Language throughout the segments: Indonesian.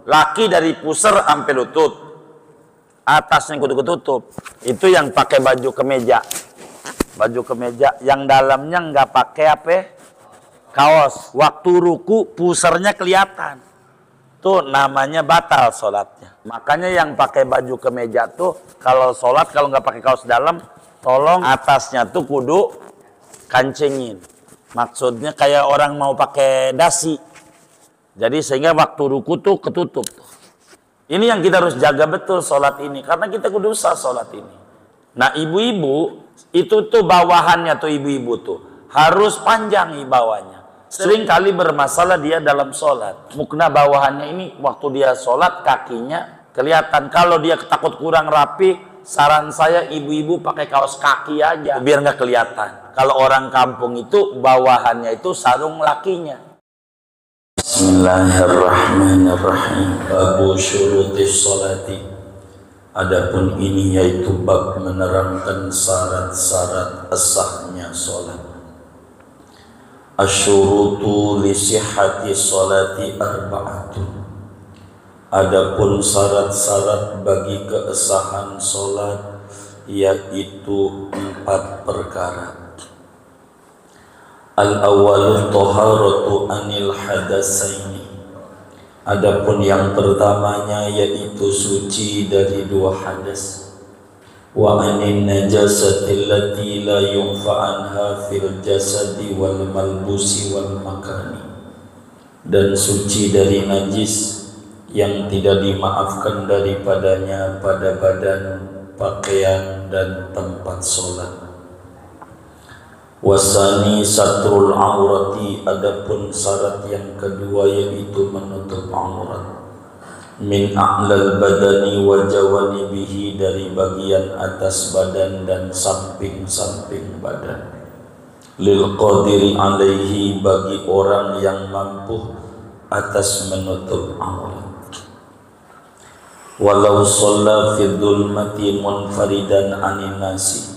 laki dari pusar sampai lutut, atasnya kudu ketutup. Itu yang pakai baju kemeja, yang dalamnya nggak pakai apa, kaos. Waktu ruku pusarnya kelihatan, tuh namanya batal sholatnya. Makanya yang pakai baju kemeja tuh kalau sholat, kalau nggak pakai kaos dalam, tolong atasnya tuh kudu kancingin. Maksudnya kayak orang mau pakai dasi. Jadi sehingga waktu ruku tuh ketutup. Ini yang kita harus jaga betul sholat ini, karena kita kudu usah sholat ini. Nah ibu-ibu itu tuh bawahannya tuh ibu-ibu tuh harus panjang bawahnya. Sering kali bermasalah dia dalam sholat. Mukna bawahannya ini waktu dia sholat kakinya kelihatan. Kalau dia takut kurang rapi, saran saya ibu-ibu pakai kaos kaki aja biar nggak kelihatan. Kalau orang kampung itu bawahannya itu sarung lakinya. Bismillahirrahmanirrahim. Babu syurutis sholati. Adapun ini yaitu bab menerangkan syarat-syarat sahnya sholat. Asyurutu li sihhati sholati arba'atun. Adapun syarat-syarat bagi kesahan sholat yaitu 4 perkara. Al-awwalu taharatu anil hadasaini. Adapun yang pertamanya yaitu suci dari 2 hadas. Wa anin najasati allati la yunfa anha fil jasadi wal malbusi wal makani. Dan suci dari najis yang tidak dimaafkan daripadanya pada badan, pakaian dan tempat sholat. Wasani satrul aurati. Adapun syarat yang kedua yaitu menutup aurat. Min a'lal badani wa jawanibihi. Dari bagian atas badan dan samping-samping badan. Lil qadiri alaihi. Bagi orang yang mampu atas menutup aurat. Walau shalla fi dhulmati munfaridan anin nasi.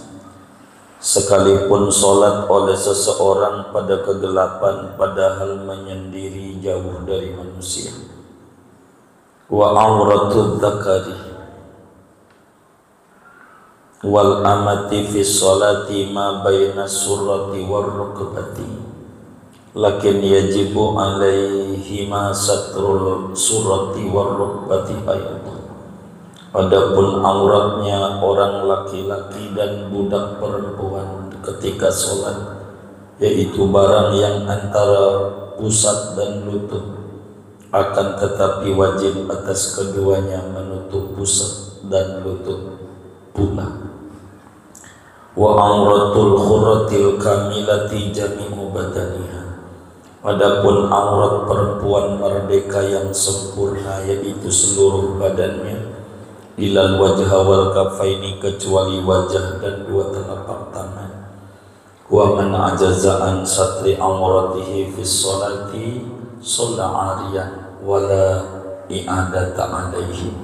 Sekalipun sholat oleh seseorang pada kegelapan padahal menyendiri jauh dari manusia. Wa auratul dzakari wal amati fi sholati ma baina surrati war rukbati. Lakin yajibu alaihi ma satrul surrati war rukbati ayat. Adapun auratnya orang laki-laki dan budak perempuan ketika sholat, yaitu barang yang antara pusat dan lutut, akan tetapi wajib atas keduanya menutup pusat dan lutut pula. Wa auratul khurratil kamilati jami'u badaniha. Adapun aurat perempuan merdeka yang sempurna yaitu seluruh badannya, ilal wajha wal kafaini, kecuali wajah dan 2 telapak tangan. Wa man ajaza an satri auratihi fi sholati sholla ariyan wala i'adata alaihi.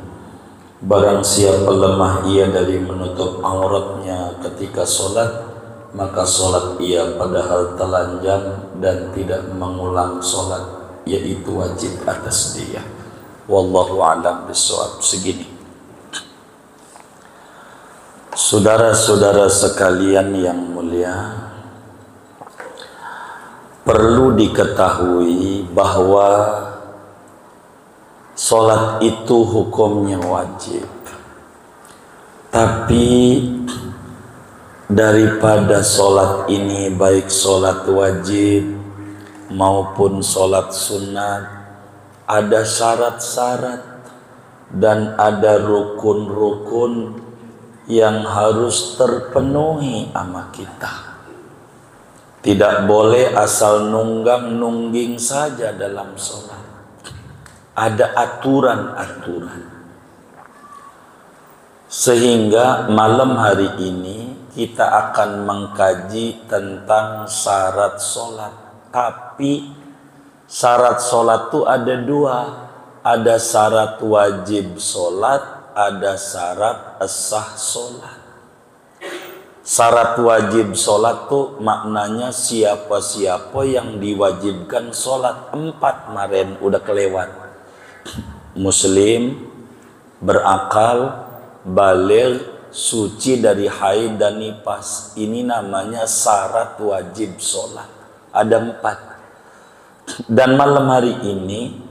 Barang siapa lemah ia dari menutup auratnya ketika sholat, maka sholat ia padahal telanjang dan tidak mengulang sholat, yaitu wajib atas dia. Wallahu a'lam bishawab. Segini. Saudara-saudara sekalian yang mulia, perlu diketahui bahwa sholat itu hukumnya wajib. Tapi daripada sholat ini, baik sholat wajib maupun sholat sunat, ada syarat-syarat dan ada rukun-rukun yang harus terpenuhi sama kita. Tidak boleh asal nunggang-nungging saja dalam sholat. Ada aturan-aturan. Sehingga malam hari ini kita akan mengkaji tentang syarat sholat. Tapi syarat sholat itu ada 2. Ada syarat wajib sholat, ada syarat sah sholat. Syarat wajib sholat tuh maknanya siapa-siapa yang diwajibkan sholat. 4 kemarin udah kelewat. muslim, berakal, baligh, suci dari haid dan nifas. Ini namanya syarat wajib sholat. Ada 4. Dan malam hari ini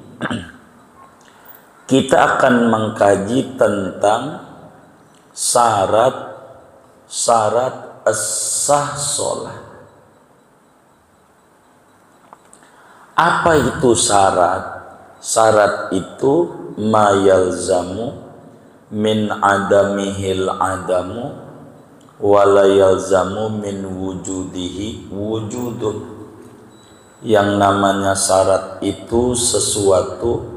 kita akan mengkaji tentang syarat sah sholat. Apa itu syarat? Syarat itu ma yalzamu min adamihil adamu wala yalzamu min wujudihi wujudun. Yang namanya syarat itu sesuatu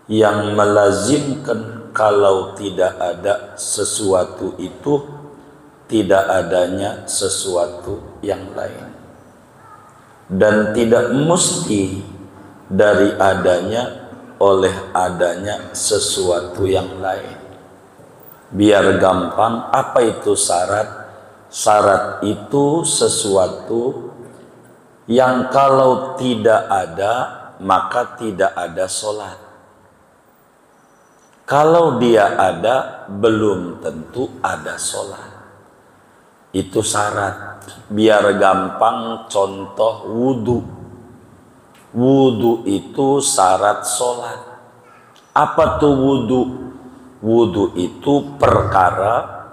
yang melazimkan kalau tidak ada sesuatu itu tidak adanya sesuatu yang lain, dan tidak mesti dari adanya oleh adanya sesuatu yang lain. Biar gampang, apa itu syarat? Syarat itu sesuatu yang kalau tidak ada maka tidak ada sholat. Kalau dia ada, belum tentu ada sholat. Itu syarat. Biar gampang, contoh wudu. Wudu itu syarat sholat. Apa tuh wudu? Wudu itu perkara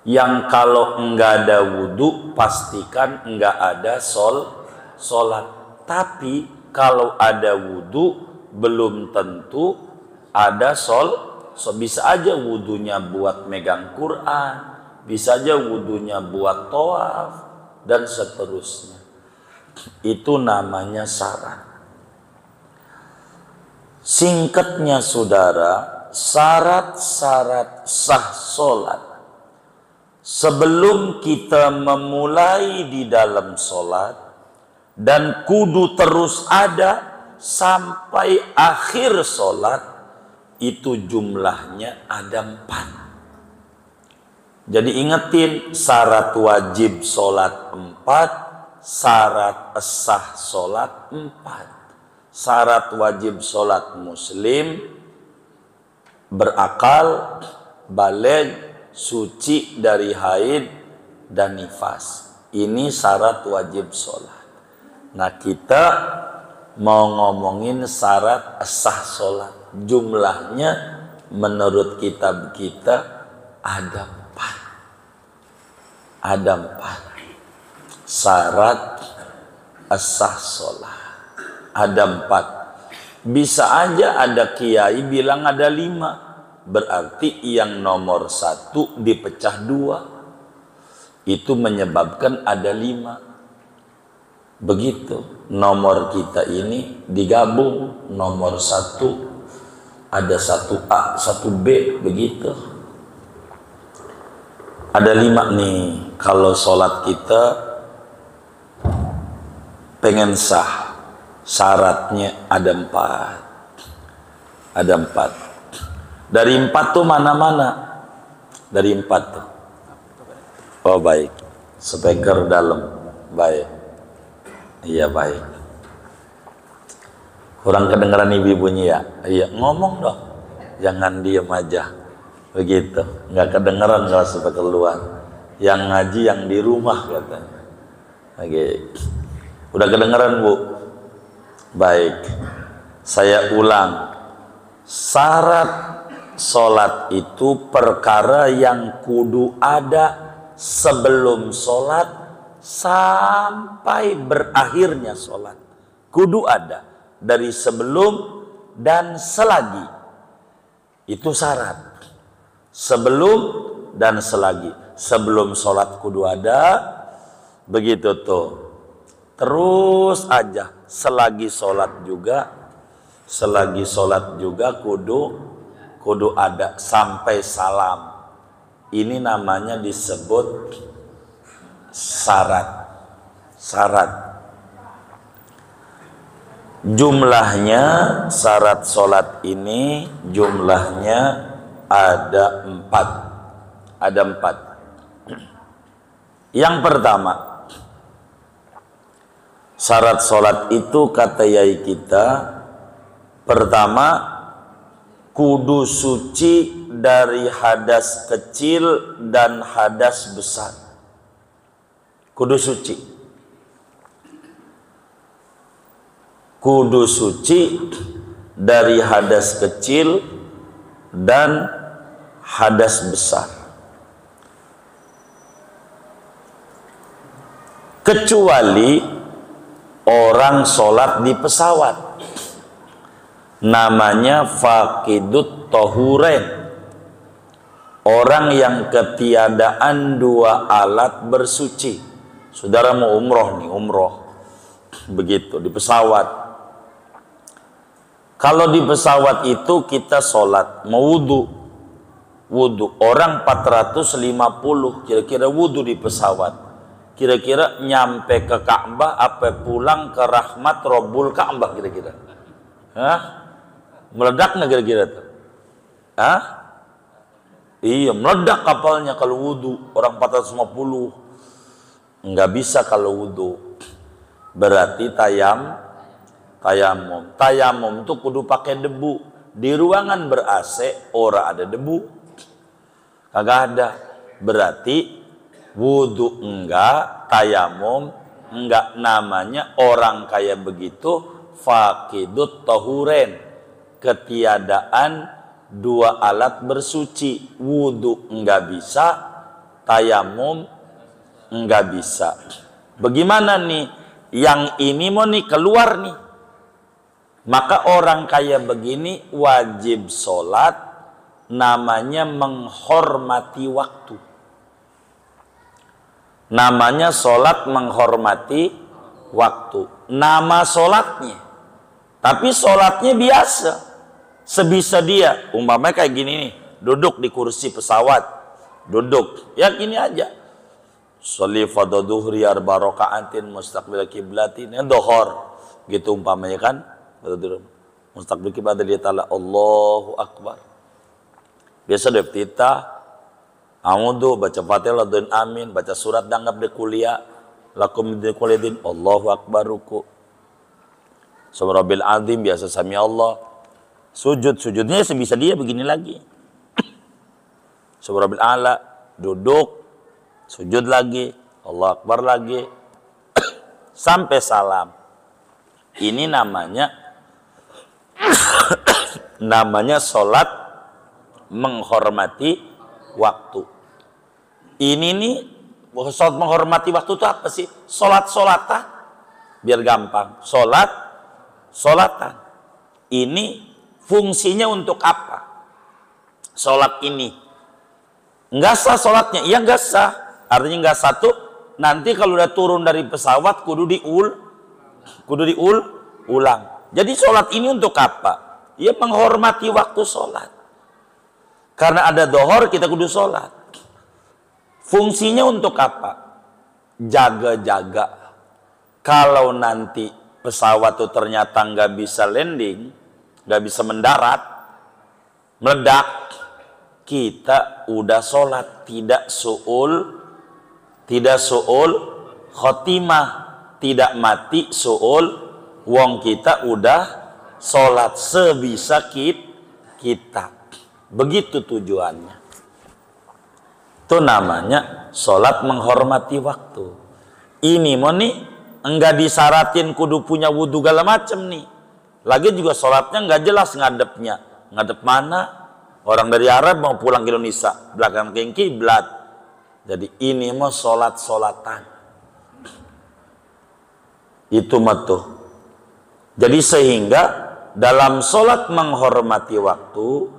yang kalau enggak ada wudu, pastikan enggak ada sholat. Tapi kalau ada wudu, belum tentu ada so bisa aja wudunya buat megang Quran, bisa aja wudunya buat tawaf, dan seterusnya. Itu namanya syarat. Singkatnya saudara, syarat-syarat sah sholat sebelum kita memulai di dalam sholat, dan kudu terus ada sampai akhir sholat, itu jumlahnya ada 4. Jadi ingetin, syarat wajib sholat 4, syarat sah sholat 4. Syarat wajib sholat muslim, berakal, baligh, suci dari haid dan nifas. Ini syarat wajib sholat. Nah, kita mau ngomongin syarat sah sholat. Jumlahnya menurut kitab kita ada 4. Ada 4 syarat sah sholat. Ada 4. Bisa aja ada kiai bilang ada 5. Berarti yang nomor 1 dipecah 2. Itu menyebabkan ada 5. Begitu. Nomor kita ini digabung. Nomor 1 ada 1A, 1B, begitu. Ada 5 nih. Kalau sholat kita pengen sah, syaratnya ada 4. Ada 4. Dari 4 tuh mana-mana? Dari 4 tuh. Oh baik. Speaker dalam. Baik. Iya baik. Kurang kedengeran ibu-ibunya ya? Iya, ngomong dong. Jangan diem aja. Begitu. Nggak kedengeran kalau sampai keluar. Yang ngaji yang di rumah katanya. Oke. Udah kedengeran, Bu? Baik. Saya ulang. Syarat sholat itu perkara yang kudu ada sebelum sholat sampai berakhirnya sholat. Kudu ada. Dari sebelum dan selagi. Itu syarat. Sebelum dan selagi. Sebelum sholat kudu ada. Begitu tuh. Terus aja. Selagi sholat juga. Selagi sholat juga kudu ada. Sampai salam. Ini namanya disebut syarat. Syarat. Jumlahnya syarat sholat ini jumlahnya ada 4. Ada 4. Yang pertama, syarat sholat itu kata yai kita, pertama kudu suci dari hadas kecil dan hadas besar. Kudu suci. Kudu suci dari hadas kecil dan hadas besar. Kecuali orang sholat di pesawat, namanya faqidut tahuren, orang yang ketiadaan dua alat bersuci. Saudara mau umroh nih, umroh begitu di pesawat. Kalau di pesawat itu kita sholat mau wudu orang 450 kira-kira wudu di pesawat. Kira-kira nyampe ke Ka'bah apa pulang ke rahmat Rabbul Ka'bah kira-kira? Hah? Meledak nggak kira-kira tuh? Hah? Iya, meledak kapalnya kalau wudu orang 450. Nggak bisa kalau wudu. Berarti tayamum. Tayamum tuh kudu pakai debu. Di ruangan ber-AC ora ada debu. Kagak ada. Berarti wudu enggak, tayamum enggak, namanya orang kayak begitu faqidut tahuren, ketiadaan dua alat bersuci. Wudu enggak bisa, tayamum enggak bisa. Bagaimana nih? Yang ini mau nih keluar nih. Maka orang kayak begini wajib sholat, namanya menghormati waktu. Namanya sholat menghormati waktu. Nama sholatnya. Tapi sholatnya biasa. Sebisa dia. Umpamanya kayak gini nih. Duduk di kursi pesawat. Duduk. Ya gini aja. Sholli fardhu dhuhri arba raka'atin mustaqbil qiblatin. Ini dohor. Gitu umpamanya kan. Mustaqbil qiblatin ta'ala Allahu Akbar. Biasa deh kita Amudu baca Fatihah dan amin, baca surat danggap de kuliah, lakum de kuliah Allahu Akbar ruku. Subhanallah azim biasa sami Allah. Sujudnya sebisa dia begini lagi. Subhanallah ala duduk, sujud lagi, Allah Akbar lagi, sampai salam. Ini namanya sholat menghormati waktu. Ini nih sholat menghormati waktu itu apa sih? Sholat-sholatan, biar gampang. Sholat-sholatan. Ini fungsinya untuk apa? Sholat ini nggak sah sholatnya, iya nggak sah. Artinya nggak satu. Nanti kalau udah turun dari pesawat kudu diulang. Jadi sholat ini untuk apa? Ya menghormati waktu sholat. Karena ada dohor kita kudu sholat. Fungsinya untuk apa? Jaga-jaga. Kalau nanti pesawat itu ternyata nggak bisa landing, nggak bisa mendarat, meledak, kita udah sholat, tidak su'ul khotimah, tidak mati su'ul, wong kita udah sholat sebisa kita. Begitu tujuannya. Itu namanya sholat menghormati waktu. Ini mau nih enggak disaratin kudu punya wudhu segala macem nih. Lagi juga sholatnya enggak jelas ngadepnya. Ngadep mana? Orang dari Arab mau pulang ke Indonesia, belakang ke kiblat. Jadi ini mau sholat-sholatan. Itu mah tuh. Jadi sehingga dalam sholat menghormati waktu,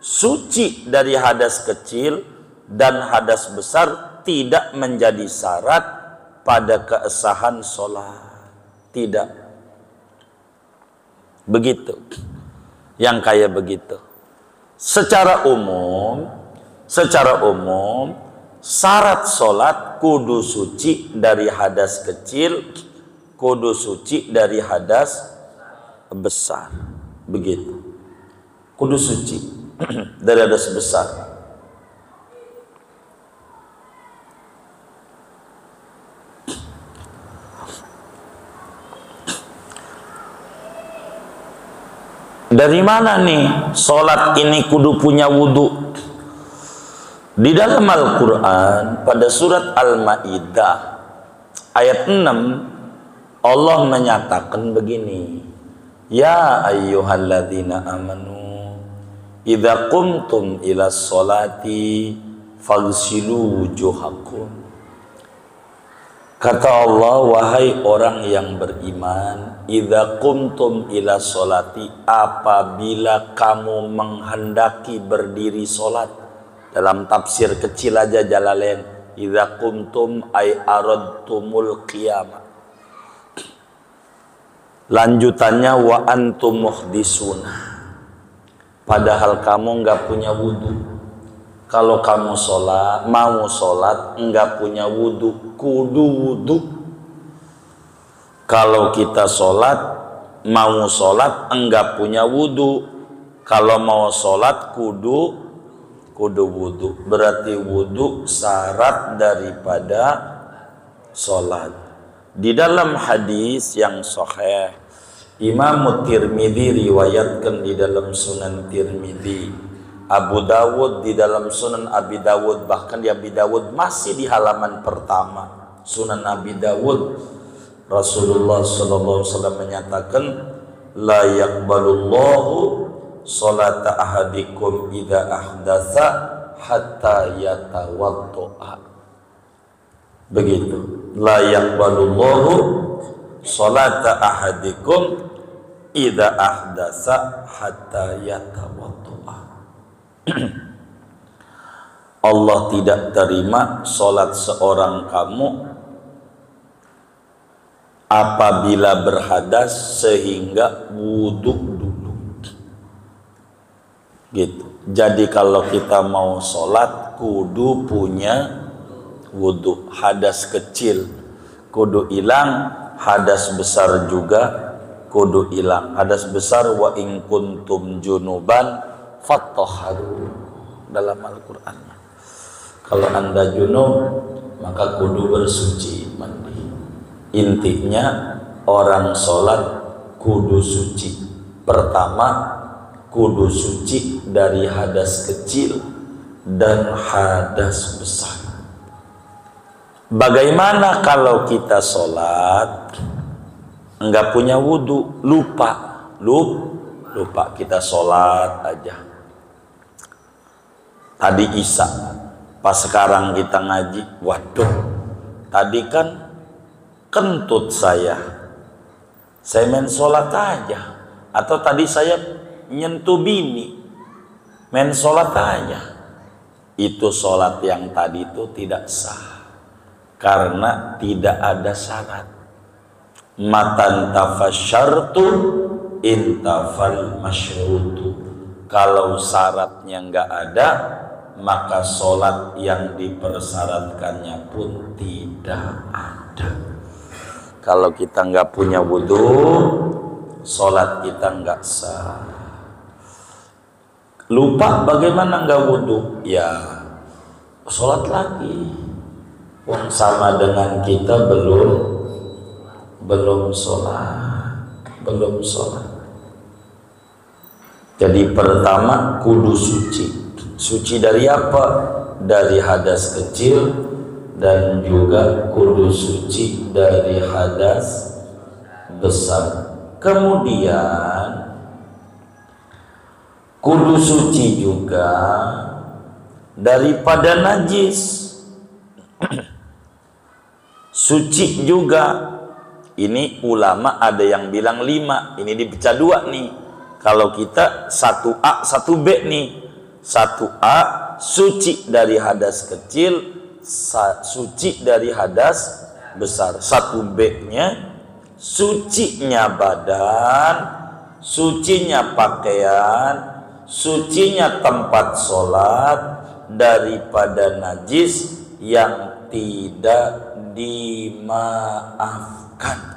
suci dari hadas kecil dan hadas besar tidak menjadi syarat pada keabsahan sholat. Tidak. Begitu. Yang kayak begitu. Secara umum syarat sholat kudu suci dari hadas kecil, kudu suci dari hadas besar. Begitu. Kudu suci dari hadas besar. Dari mana nih sholat ini kudu punya wudhu? Di dalam Al-Quran pada surat Al-Ma'idah ayat 6 Allah menyatakan begini, ya ayyuhalladzina amanu idza qumtum ila sholati faghsilu wujuhakum. Kata Allah, wahai orang yang beriman, idza qumtum ila sholati, apabila kamu menghendaki berdiri sholat. Dalam tafsir kecil aja Jalalain, idza qumtum ay aradtumul qiyamah. Lanjutannya wa antum muhdisuna, padahal kamu enggak punya wudhu. Kalau kamu sholat, mau sholat enggak punya wudhu, kudu wudhu. Kalau kita sholat, mau sholat enggak punya wudhu. Kalau mau sholat kudu wudhu. Berarti wudhu syarat daripada sholat. Di dalam hadis yang sahih, Imam Tirmidzi riwayatkan di dalam Sunan Tirmidzi, Abu Dawud di dalam Sunan Abi Dawud, bahkan di Abi Dawud masih di halaman pertama Sunan Abi Dawud, Rasulullah SAW menyatakan, la yaqbalullahu sholata ahadikum idza ahdatsa hatta yatawaddoa. Begitu, la yaqbalullahu sholata ahadikum idza ahdatsa hatta yatawaddoa. Allah tidak terima sholat seorang kamu apabila berhadas sehingga wudhu dulu. Gitu. Jadi kalau kita mau sholat kudu punya wudhu. Hadas kecil kudu hilang, hadas besar juga kudu hilang. Hadas besar wa in kuntum junuban fattahharu dalam Al-Quran. Kalau anda junub maka kudu bersuci, mandi. Intinya orang sholat kudu suci. Pertama, kudu suci dari hadas kecil dan hadas besar. Bagaimana kalau kita sholat enggak punya wudhu, lupa kita sholat aja. Tadi Isya, pas sekarang kita ngaji, waduh, tadi kan kentut saya main sholat aja. Atau tadi saya nyentuh bini, main sholat aja. Itu sholat yang tadi itu tidak sah, karena tidak ada syarat. Matan tafasyartu intafal masyrutu. Kalau syaratnya nggak ada, maka sholat yang dipersyaratkannya pun tidak ada. Kalau kita nggak punya wudhu, sholat kita nggak sah. Lupa bagaimana nggak wudhu? Ya sholat lagi. Wong sama dengan kita belum sholat. Jadi pertama kudu suci. Suci dari apa? Dari hadas kecil, dan juga kudu suci dari hadas besar. Kemudian kudu suci juga daripada najis. Suci juga. Ini ulama ada yang bilang 5. Ini dipecah 2 nih. Kalau kita 1A 1B nih. 1A suci dari hadas kecil, suci dari hadas besar. 1B-nya sucinya badan, sucinya pakaian, sucinya tempat sholat daripada najis yang tidak dimaafkan.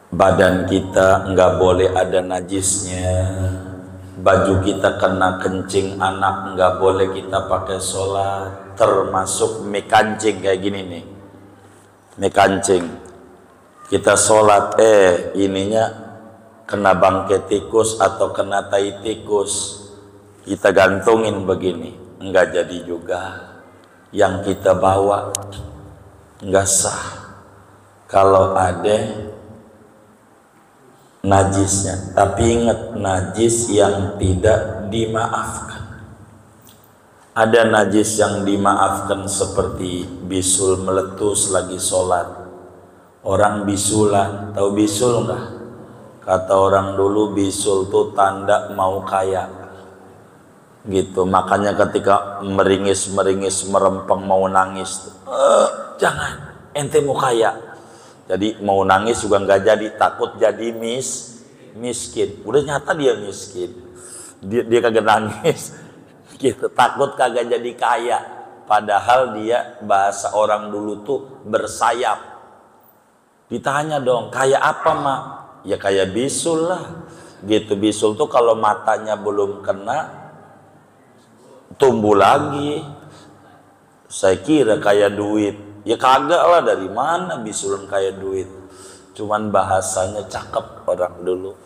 Badan kita nggak boleh ada najisnya. Baju kita kena kencing anak nggak boleh kita pakai sholat. Termasuk mie kancing kayak gini nih, mie kancing. Kita sholat, ininya kena bangkai tikus atau kena tai tikus, kita gantungin begini, enggak jadi juga. Yang kita bawa enggak sah kalau ada najisnya. Tapi ingat, najis yang tidak dimaafkan. Ada najis yang dimaafkan seperti bisul meletus lagi sholat. Orang bisulan, tahu bisul enggak? Kata orang dulu bisul tuh tanda mau kaya gitu. Makanya ketika meringis merempeng mau nangis, jangan, ente mau kaya. Jadi mau nangis juga nggak jadi, takut jadi miskin. Udah nyata dia miskin, dia kagak nangis gitu, takut kagak jadi kaya. Padahal dia, bahasa orang dulu tuh bersayap. Ditanya dong, kaya apa mak? Ya kayak bisul lah gitu. Bisul tuh kalau matanya belum kena tumbuh lagi. Saya kira kayak duit, ya kagak lah, dari mana bisul kayak duit. Cuman bahasanya cakep orang dulu.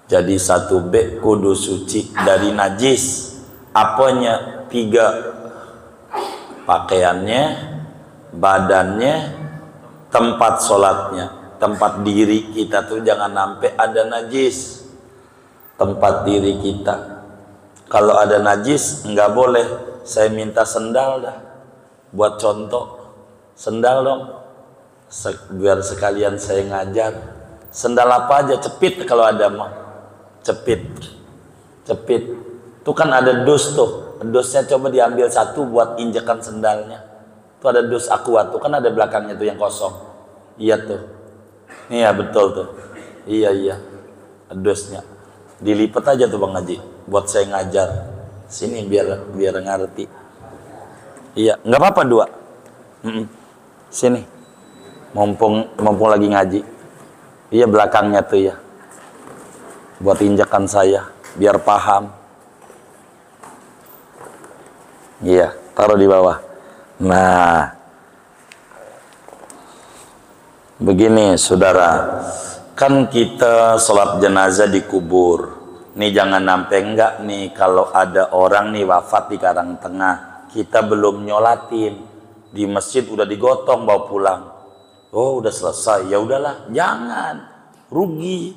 Jadi 1B kudu suci dari najis. Apanya? 3, pakaiannya, badannya, tempat sholatnya. Tempat diri kita tuh jangan sampai ada najis. Tempat diri kita, kalau ada najis nggak boleh. Saya minta sendal dah, buat contoh sendal dong, biar sekalian saya ngajar. Sendal apa aja, cepit kalau ada mah, cepit. Tuh kan ada dus tuh, dusnya coba diambil 1 buat injekan sendalnya. Tuh ada dus aqua tuh kan ada belakangnya tuh yang kosong. Iya tuh. Iya betul tuh. Iya. Dusnya dilipat aja tuh Bang Haji buat saya ngajar. Sini biar ngerti. Iya, nggak apa-apa 2. Sini. Mumpung lagi ngaji. Iya belakangnya tuh ya. Buat injakan saya biar paham. Iya, taruh di bawah. Nah, begini saudara, kan kita sholat jenazah di kubur. Nih jangan sampai enggak nih, kalau ada orang nih wafat di Karangtengah, kita belum nyolatin di masjid, udah digotong bawa pulang. Oh udah selesai, ya udahlah, jangan rugi.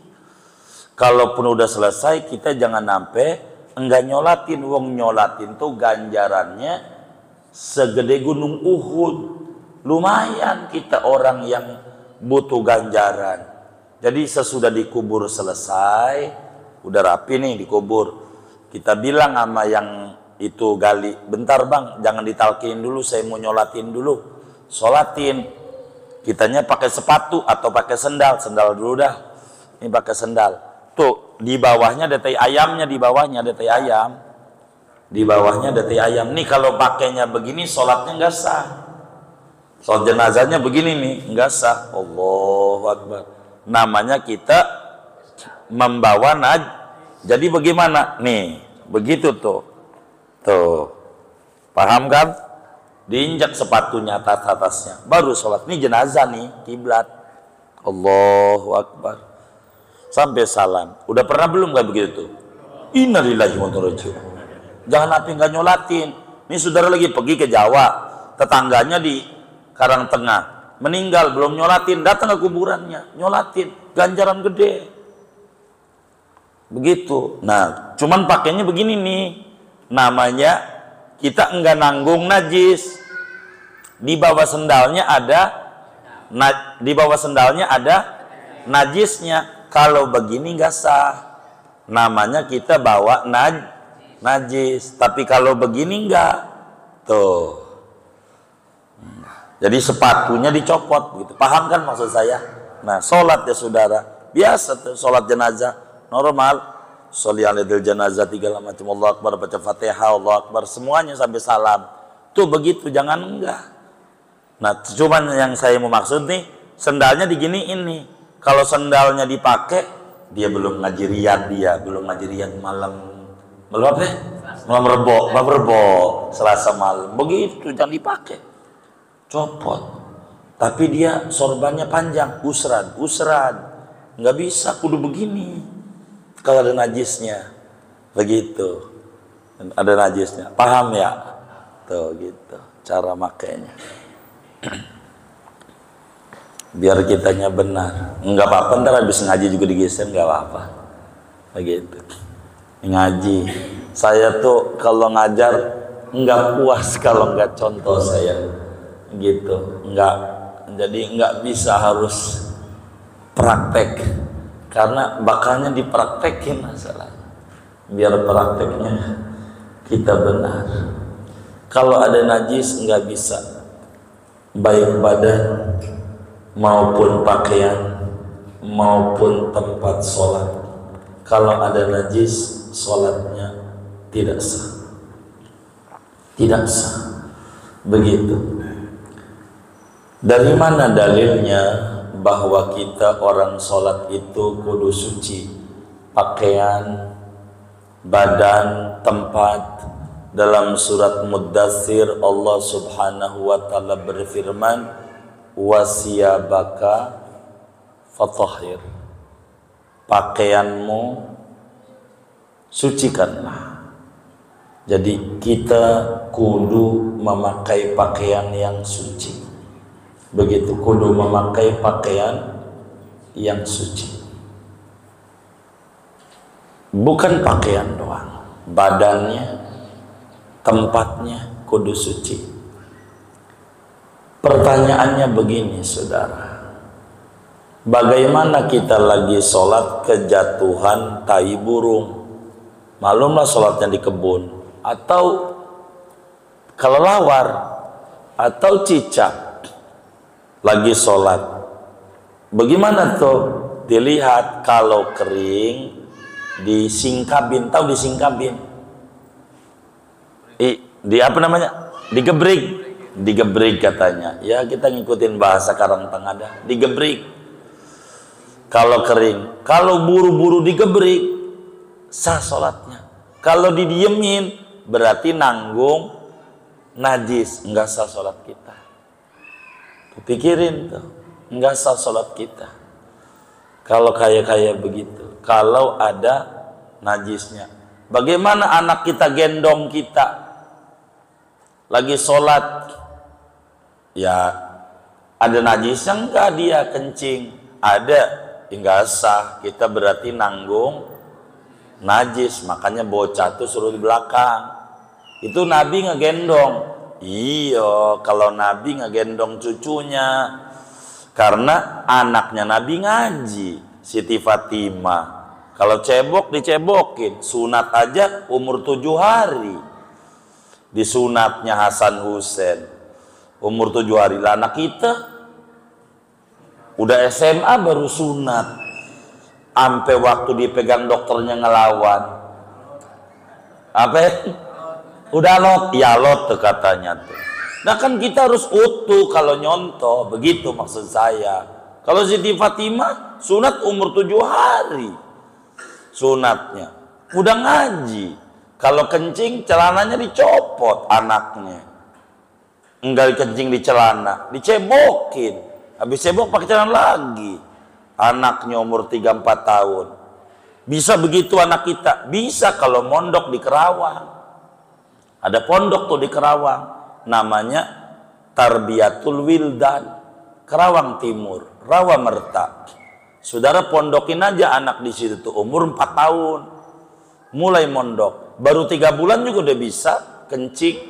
Kalaupun udah selesai, kita jangan sampai enggak nyolatin. Wong nyolatin tuh ganjarannya segede gunung Uhud. Lumayan kita orang yang butuh ganjaran. Jadi sesudah dikubur selesai, udah rapi nih dikubur, kita bilang sama yang itu gali, bentar bang, jangan ditalkin dulu, saya mau nyolatin dulu. Sholatin, kitanya pakai sepatu atau pakai sendal dulu dah. Ini pakai sendal. Tuh di bawahnya ada tai ayamnya, di bawahnya ada tai ayam, di bawahnya ada tai ayam. Nih kalau pakainya begini, sholatnya nggak sah. Sholat jenazahnya begini nih, nggak sah. Allahu Akbar. Namanya kita membawa jadi bagaimana? Nih, begitu tuh. Paham kan? Diinjak sepatunya atasnya. Baru sholat. Ini jenazah nih, kiblat. Allahu Akbar. Sampai salam. Udah pernah belum kayak begitu tuh? Innalillahi wa inna ilaihi raji'un. Jangan sampai nggak nyolatin. Ini saudara lagi pergi ke Jawa, tetangganya di Karangtengah meninggal, belum nyolatin, datang ke kuburannya, nyolatin, ganjaran gede. Begitu. Nah, cuman pakainya begini nih. Namanya kita enggak nanggung najis. Di bawah sendalnya ada najisnya. Kalau begini enggak sah. Namanya kita bawa najis. Tapi kalau begini enggak. Tuh. Jadi sepatunya dicopot gitu. Paham kan maksud saya? Nah, sholat ya saudara. Biasa tuh sholat jenazah normal. Sholli alal jenazah 3 macam Allahu Akbar, baca Fatihah, Allahu Akbar, semuanya sampai salam. Tuh begitu, jangan enggak. Nah, cuman yang saya mau maksud nih, sendalnya diginiin nih. Kalau sendalnya dipakai, dia belum ngaji riyad, malam apa? Malam rebo, Selasa malam. Begitu, jangan dipakai. Copot. Tapi dia sorbannya panjang, usran, nggak bisa, kudu begini. Kalau ada najisnya, begitu. Ada najisnya, paham ya? Tuh gitu, cara makainya. Biar kitanya benar. Nggak apa-apa, ntar habis ngaji juga digeser, nggak apa-apa. Begitu. Ngaji. Saya tuh kalau ngajar nggak puas kalau nggak contoh saya. Gitu. Nggak. Jadi nggak bisa, harus praktek. Karena bakalnya dipraktekin masalahnya. Biar prakteknya kita benar. Kalau ada najis nggak bisa. Baik badan maupun pakaian maupun tempat sholat, kalau ada najis sholatnya tidak sah, begitu. Dari mana dalilnya bahwa kita orang sholat itu kudu suci? Pakaian, badan, tempat. Dalam surat Muddatsir Allah subhanahu wa ta'ala berfirman, wasiyabaka fatahhir, pakaianmu sucikanlah. Jadi kita kudu memakai pakaian yang suci. Begitu, kudu memakai pakaian yang suci. Bukan pakaian doang, badannya, tempatnya kudu suci. Pertanyaannya begini saudara, bagaimana kita lagi sholat kejatuhan tai burung? Malumlah sholatnya di kebun, atau kelelawar, atau cicak lagi sholat. Bagaimana tuh? Dilihat, kalau kering disingkabin. Tahu disingkabin? Di apa namanya? Digebrik katanya. Ya kita ngikutin bahasa Karang Tengah dah. Digebrik. Kalau kering, kalau buru-buru digebrik, sah sholatnya. Kalau didiemin, berarti nanggung najis, enggak sah sholat kita. Pikirin tuh, enggak sah sholat kita. Kalau kayak begitu, kalau ada najisnya. Bagaimana anak kita gendong kita lagi sholat, ya ada najisnya enggak, dia kencing, ada, enggak sah, kita berarti nanggung najis. Makanya bocah tuh suruh di belakang. Itu Nabi ngegendong. Iya, kalau Nabi ngegendong cucunya, karena anaknya Nabi ngaji, Siti Fatimah. Kalau cebok dicebokin, sunat aja umur 7 hari. Disunatnya Hasan Husain umur 7 hari. Lah anak kita udah SMA baru sunat, sampai waktu dipegang dokternya ngelawan. Apa ya? Udah lot, ya lot tuh katanya tuh. Nah kan kita harus utuh kalau nyontoh, begitu maksud saya. Kalau Siti Fatimah sunat umur 7 hari sunatnya, udah ngaji. Kalau kencing celananya dicopot anaknya, enggak kencing di celana, dicebokin, habis cebok pakai celana lagi. Anaknya umur 3-4 tahun. Bisa begitu anak kita? Bisa kalau mondok di Kerawang. Ada pondok tuh di Kerawang, namanya Tarbiyatul Wildan, Kerawang Timur, Rawa Merta. Saudara pondokin aja anak di situ tuh, umur 4 tahun. Mulai mondok, baru 3 bulan juga udah bisa kencing.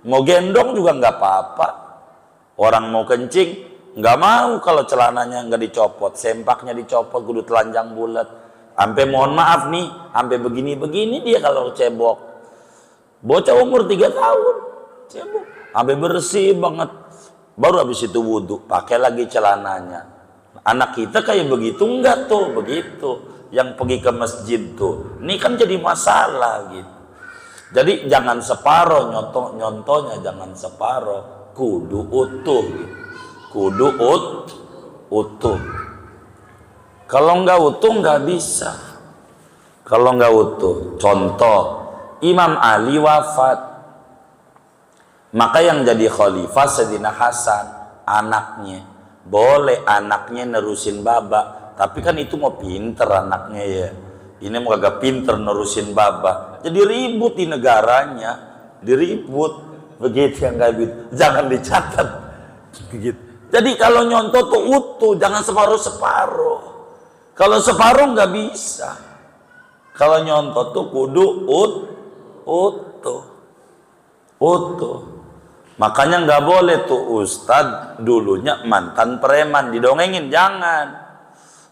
Mau gendong juga nggak apa-apa. Orang mau kencing nggak mau kalau celananya nggak dicopot, sempaknya dicopot, kudu telanjang bulat. Sampai mohon maaf nih, sampai begini-begini dia kalau cebok. Bocah umur 3 tahun cebok, sampai bersih banget. Baru habis itu wudhu, pakai lagi celananya. Anak kita kayak begitu enggak tuh? Begitu yang pergi ke masjid tuh, ini kan jadi masalah gitu. Jadi jangan separoh, nyontohnya jangan separoh, kudu utuh gitu. Kudu utuh. Kalau nggak utuh nggak bisa. Kalau nggak utuh, contoh Imam Ali wafat, maka yang jadi khalifah Sayyidina Hasan. anaknya. Boleh anaknya nerusin baba, tapi kan itu mau pinter anaknya ya. Ini mau agak pinter nerusin baba. Jadi ribut di negaranya, diribut. Begitu yang kayak gitu. Jangan dicatat. Begitu. Jadi kalau nyontoh tuh utuh, jangan separuh-separuh. Kalau separuh nggak bisa. Kalau nyontoh tuh kudu utuh. Makanya nggak boleh tuh ustadz dulunya mantan preman didongengin, jangan.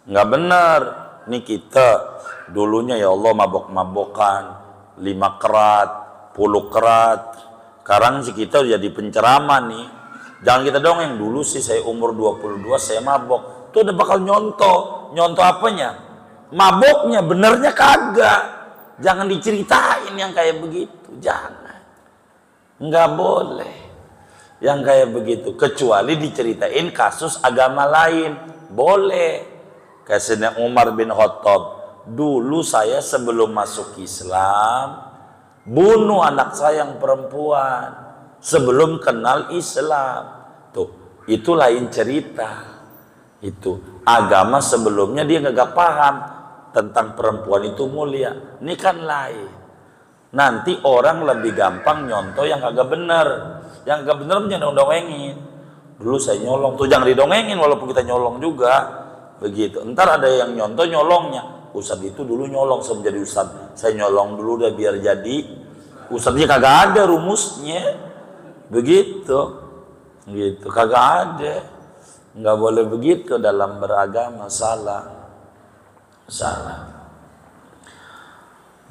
Nggak bener. Nih kita dulunya ya Allah mabok-mabokan 5 kerat, 10 kerat. Sekarang sih kita jadi penceramah nih. Jangan kita dongeng, dulu sih saya umur 22 saya mabok. Tuh udah bakal nyontoh. Nyontoh apanya? Maboknya, benernya kagak. Jangan diceritain yang kayak begitu, jangan. Nggak boleh yang kayak begitu, kecuali diceritain kasus agama lain, boleh. Kayak Sayyidina Umar bin Khattab, dulu saya sebelum masuk Islam bunuh anak saya yang perempuan sebelum kenal Islam. Tuh, itu lain cerita. Itu agama sebelumnya dia nggak paham tentang perempuan itu mulia. Ini kan lain. Nanti orang lebih gampang nyontoh yang kagak bener. Yang kagak bener jangan dongengin. Dulu saya nyolong, tuh jangan didongengin walaupun kita nyolong juga. Begitu. Ntar ada yang nyontoh nyolongnya. Ustadz itu dulu nyolong sebelum jadi ustadz. Saya nyolong dulu udah biar jadi ustadznya, kagak ada rumusnya. Begitu. Gitu, kagak ada. Nggak boleh begitu dalam beragama, salah.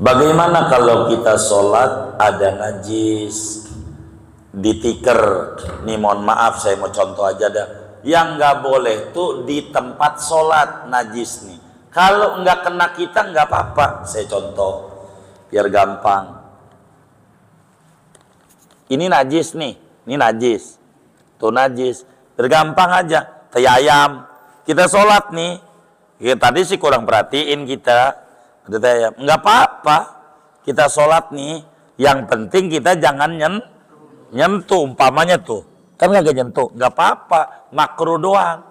Bagaimana kalau kita sholat ada najis ditiker? Nih mohon maaf saya mau contoh aja dah. Yang nggak boleh tuh di tempat sholat najis nih. Kalau nggak kena kita nggak apa-apa. Saya contoh biar gampang. Ini najis nih, ini najis, tuh najis. Bergampang aja. Tayam, kita sholat nih. Ya, tadi sih kurang perhatiin kita. Ada tayam, nggak apa-apa. Kita sholat nih. Yang penting kita jangan nyentuh. Umpamanya tuh, kan nggak nyentuh, nggak apa-apa. Makruh doang.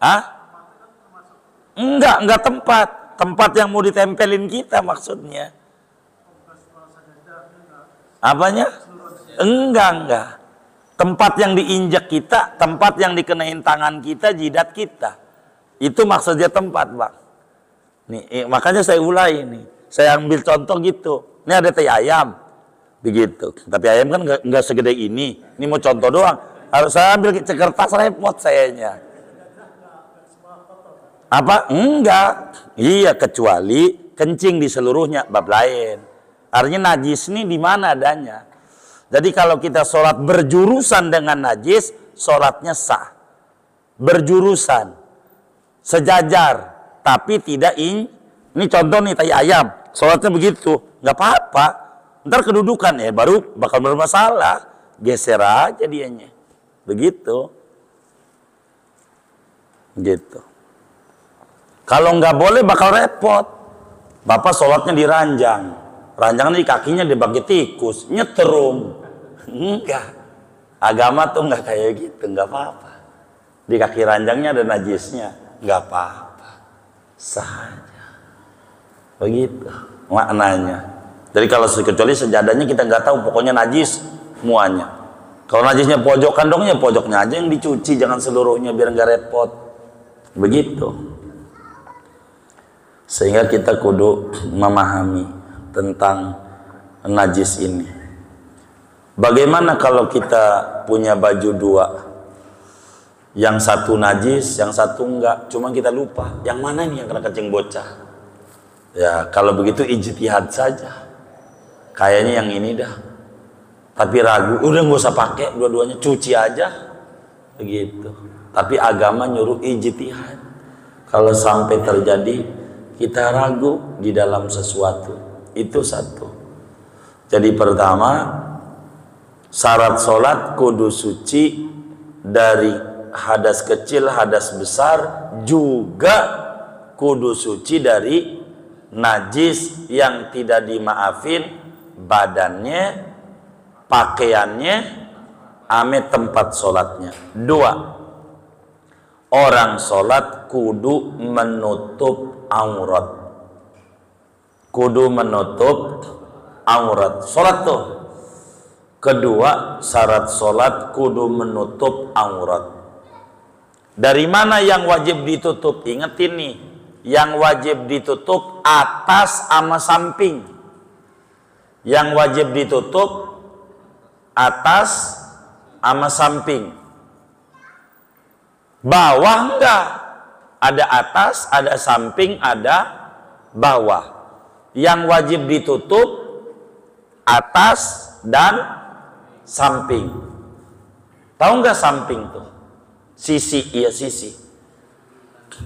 Hah? Enggak tempat. Tempat yang mau ditempelin kita maksudnya. Apanya? Enggak. Tempat yang diinjak kita, tempat yang dikenain tangan kita, jidat kita. Itu maksudnya tempat, Bang. Nih, makanya saya ulai nih. Saya ambil contoh gitu. Ini ada tai ayam. Begitu. Tapi ayam kan enggak segede ini. Ini mau contoh doang. Harus saya ambil kertas repot sayanya. Apa? Enggak. Iya, kecuali kencing di seluruhnya, bab lain. Artinya najis ini di mana adanya? Jadi kalau kita sholat berjurusan dengan najis, sholatnya sah. Berjurusan, sejajar, tapi tidak ini contoh nih tai ayam, sholatnya begitu, nggak apa-apa. Ntar kedudukan ya baru bakal bermasalah, geser aja dianya, begitu. Gitu. Kalau nggak boleh bakal repot. Bapak sholatnya di ranjang, ranjangnya di kakinya dibagi tikus, nyetrum. Enggak, agama tuh enggak kayak gitu, enggak apa-apa. Di kaki ranjangnya ada najisnya, enggak apa-apa, saja. Begitu maknanya. Jadi kalau kecuali sejadahnya kita nggak tahu, pokoknya najis semuanya. Kalau najisnya pojok kandongnya, pojoknya aja yang dicuci, jangan seluruhnya biar nggak repot. Begitu. Sehingga kita kudu memahami tentang najis ini. Bagaimana kalau kita punya baju dua, yang satu najis, yang satu enggak, cuma kita lupa yang mana nih yang kena kencing bocah. Ya kalau begitu ijtihad saja, kayaknya yang ini dah, tapi ragu, udah nggak usah pakai dua-duanya, cuci aja, begitu. Tapi agama nyuruh ijtihad. Kalau sampai terjadi kita ragu di dalam sesuatu, itu satu. Jadi pertama, syarat sholat kudu suci dari hadas kecil, hadas besar, juga kudu suci dari najis yang tidak dimaafin, badannya, pakaiannya, ame tempat sholatnya. Dua, orang sholat kudu menutup aurat. Kudu menutup aurat. Sholat tuh. Kedua, syarat sholat kudu menutup aurat. Dari mana yang wajib ditutup? Ingat ini, yang wajib ditutup atas sama samping. Yang wajib ditutup atas sama samping. Bawah enggak. Ada atas, ada samping, ada bawah. Yang wajib ditutup atas dan samping. Tahu enggak samping tuh? Sisi, iya sisi.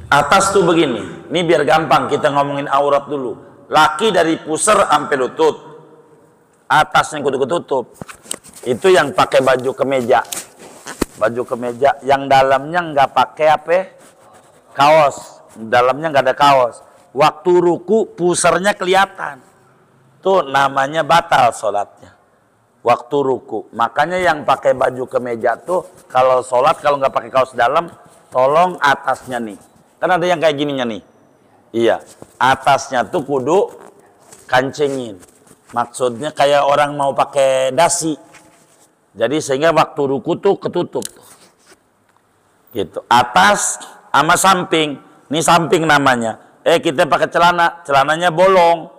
Atas tuh begini. Ini biar gampang kita ngomongin aurat dulu. Laki dari pusar sampai lutut. Atasnya kudu ketutup. Itu yang pakai baju kemeja. Baju kemeja yang dalamnya nggak pakai apa? Kaos. Dalamnya nggak ada kaos. Waktu ruku pusarnya kelihatan. Tuh namanya batal sholatnya. Waktu ruku. Makanya yang pakai baju kemeja tuh kalau sholat kalau nggak pakai kaos dalam, tolong atasnya nih. Kan ada yang kayak gininya nih. Iya. Atasnya tuh kudu kancingin. Maksudnya kayak orang mau pakai dasi. Jadi sehingga waktu ruku tuh ketutup. Gitu. Atas sama samping. Ini samping namanya. Kita pakai celana. Celananya bolong.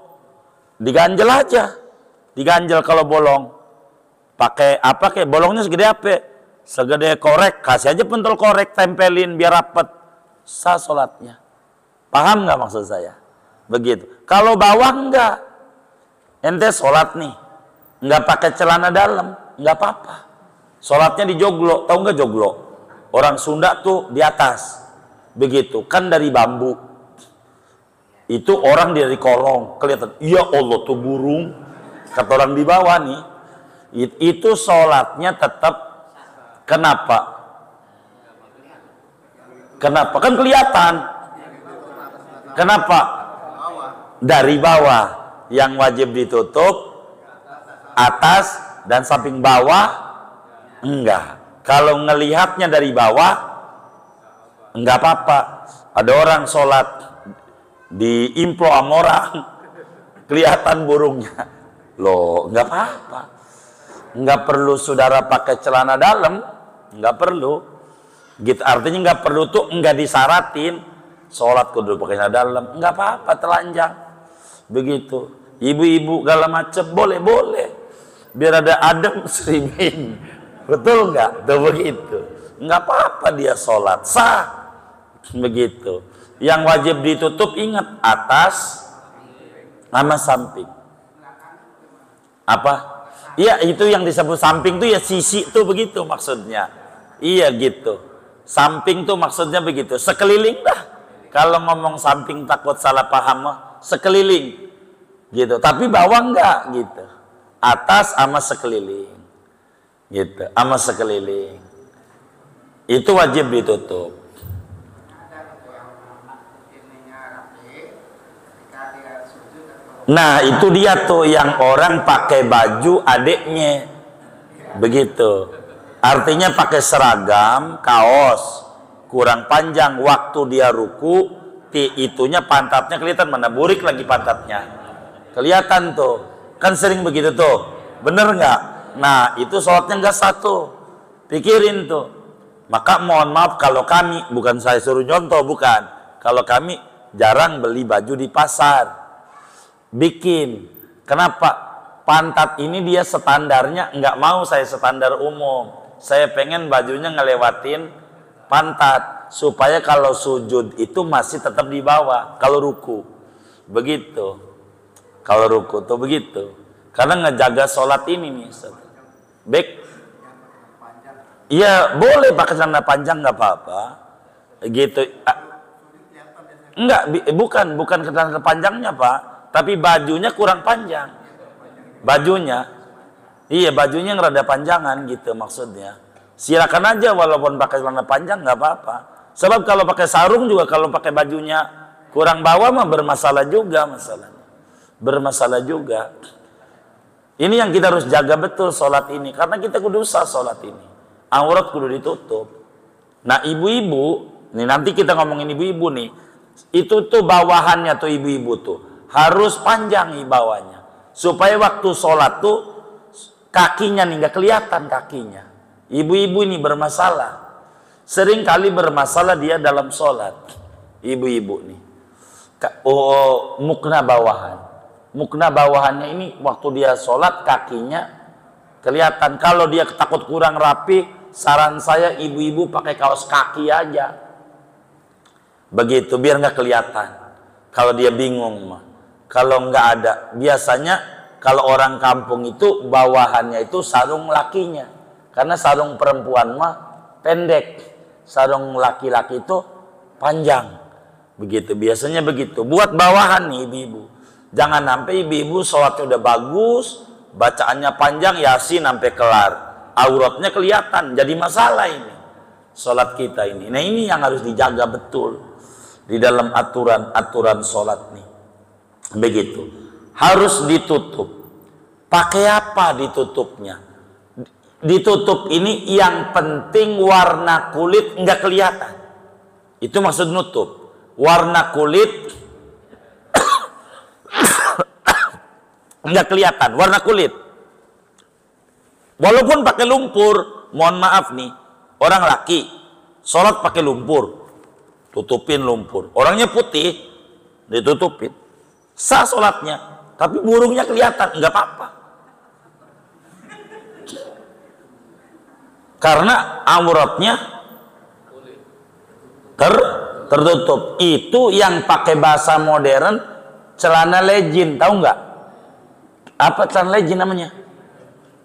Diganjel aja. Diganjel kalau bolong. Pakai apa kayak bolongnya segede apa? Segede korek. Kasih aja pentol korek. Tempelin biar rapet. Sah sholatnya. Paham nggak maksud saya? Begitu. Kalau bawah enggak. Ente sholat nih, nggak pakai celana dalam, nggak apa-apa. Sholatnya di joglo, tahu nggak joglo? Orang Sunda tuh di atas, begitu. Kan dari bambu. Itu orang dari kolong, kelihatan. Ya Allah tuh burung. Kata orang di bawah nih, itu sholatnya tetap. Kenapa? Kenapa? Kan kelihatan. Kenapa? Dari bawah. Yang wajib ditutup atas dan samping bawah enggak. Kalau ngelihatnya dari bawah enggak apa-apa. Ada orang sholat di implo sama orang kelihatan burungnya. Loh, enggak apa-apa. Enggak perlu saudara pakai celana dalam, enggak perlu. Gitu artinya enggak perlu tuh enggak disaratin sholat kudu pakai celana dalam, enggak apa-apa telanjang. Begitu. Ibu-ibu segala macam boleh biar ada adem serimin. Betul nggak? Tuh begitu. Nggak apa-apa dia sholat sah. Begitu. Yang wajib ditutup ingat atas sama samping. Apa? Iya itu yang disebut samping tuh ya sisi tuh begitu maksudnya. Iya gitu. Samping tuh maksudnya begitu. Sekeliling dah. Kalau ngomong samping takut salah paham mah sekeliling. Gitu, tapi bawah enggak gitu. Atas sama sekeliling. Gitu, sama sekeliling. Itu wajib ditutup. Nah, itu dia tuh yang orang pakai baju adeknya. Begitu. Artinya pakai seragam, kaos kurang panjang waktu dia ruku, itunya pantatnya kelihatan mana burik lagi pantatnya. Kelihatan tuh, kan sering begitu tuh, bener nggak? Nah itu sholatnya nggak satu, pikirin tuh. Maka mohon maaf kalau kami, bukan saya suruh nyontoh, bukan. Kalau kami jarang beli baju di pasar, bikin. Kenapa? Pantat ini dia standarnya nggak mau saya standar umum. Saya pengen bajunya ngelewatin pantat supaya kalau sujud itu masih tetap di bawah. Kalau ruku, begitu. Kalau ruku tuh begitu. Karena ngejaga sholat ini nih. Baik. Iya boleh pakai celana panjang nggak apa-apa. Gitu. Enggak, bukan celana panjangnya Pak. Tapi bajunya kurang panjang. Bajunya. Iya bajunya yang rada panjangan gitu maksudnya. Silakan aja walaupun pakai celana panjang nggak apa-apa. Sebab kalau pakai sarung juga kalau pakai bajunya kurang bawah mah bermasalah juga masalahnya. Bermasalah juga. Ini yang kita harus jaga betul sholat ini karena kita kudu sah sholat ini. aurat kudu ditutup. Nah ibu-ibu, nih nanti kita ngomongin ibu-ibu nih, itu tuh bawahannya tuh ibu-ibu tuh harus panjang bawahnya, supaya waktu sholat tuh kakinya nih nggak kelihatan kakinya. Ibu-ibu ini bermasalah, sering kali bermasalah dia dalam sholat. Ibu-ibu nih, mukna bawahannya ini waktu dia sholat kakinya kelihatan. Kalau dia takut kurang rapi, saran saya ibu-ibu pakai kaos kaki aja, begitu biar nggak kelihatan. Kalau dia bingung mah, kalau nggak ada, biasanya kalau orang kampung itu bawahannya itu sarung lakinya, karena sarung perempuan mah pendek, sarung laki-laki itu panjang, begitu biasanya begitu. Buat bawahan nih ibu-ibu, jangan sampai ibu-ibu sholatnya udah bagus, bacaannya panjang, yasin sampai kelar, auratnya kelihatan, jadi masalah ini sholat kita ini. Nah ini yang harus dijaga betul di dalam aturan sholat nih, begitu. Harus ditutup. Pakai apa ditutupnya? Ditutup ini yang penting warna kulit nggak kelihatan, itu maksud nutup. Warna kulit nggak kelihatan, warna kulit. Walaupun pakai lumpur, mohon maaf nih, orang laki sholat pakai lumpur, tutupin lumpur. Orangnya putih, ditutupin, sah sholatnya. Tapi burungnya kelihatan, nggak apa-apa. Karena auratnya tertutup. Itu yang pakai bahasa modern celana legging, tahu nggak? Apa celana legging namanya?